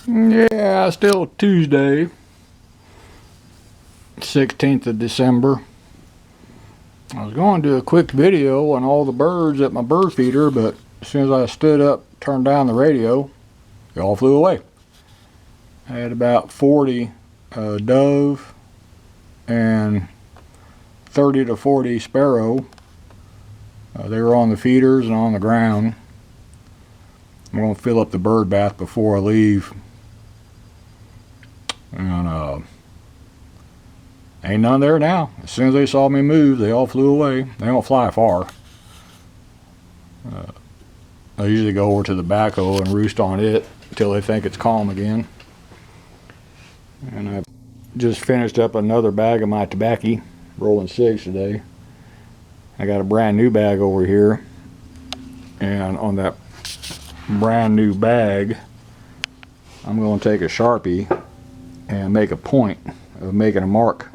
Yeah, still Tuesday, 16th of December. I was going to do a quick video on all the birds at my bird feeder, but as soon as I stood up, turned down the radio, they all flew away. I had about 40 dove and 30 to 40 sparrow. They were on the feeders and on the ground. I'm going to fill up the bird bath before I leave. And ain't none there now. As soon as they saw me move, they all flew away. They don't fly far. I usually go over to the backhoe and roost on it until they think it's calm again. And I just finished up another bag of my tobacco, rolling cigs today. I got a brand new bag over here, and on that brand new bag, I'm going to take a Sharpie and make a point of making a mark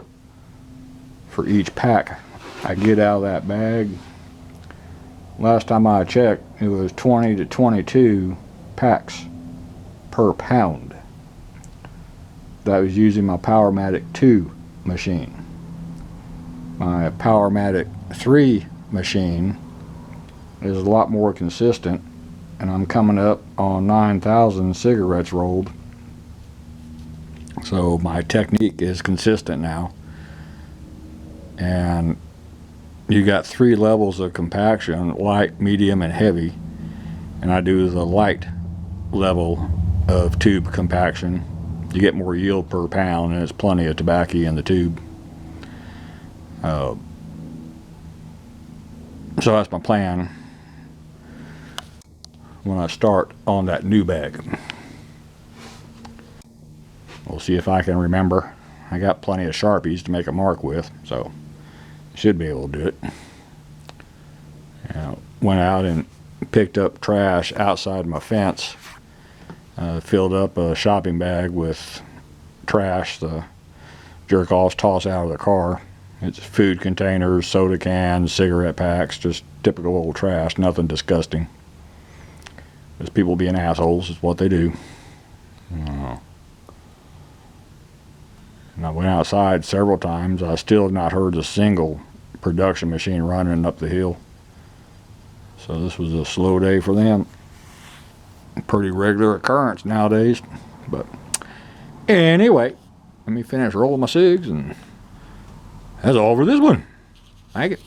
for each pack I get out of that bag. Last time I checked, it was 20 to 22 packs per pound. That was using my Powermatic 2 machine. My Powermatic 3 machine is a lot more consistent, and I'm coming up on 9,000 cigarettes rolled. So my technique is consistent now. And you got 3 levels of compaction: light, medium, and heavy. And I do the light level of tube compaction. You get more yield per pound, and there's plenty of tobacco in the tube. So that's my plan when I start on that new bag. We'll see if I can remember. I got plenty of Sharpies to make a mark with, so should be able to do it. Went out and picked up trash outside my fence. Filled up a shopping bag with trash the jerk-offs toss out of the car. It's food containers, soda cans, cigarette packs, just typical old trash, nothing disgusting. Just people being assholes is what they do. And I went outside several times. I still have not heard a single production machine running up the hill. So this was a slow day for them. Pretty regular occurrence nowadays. But anyway, let me finish rolling my cigs, and that's all for this one. Thank you.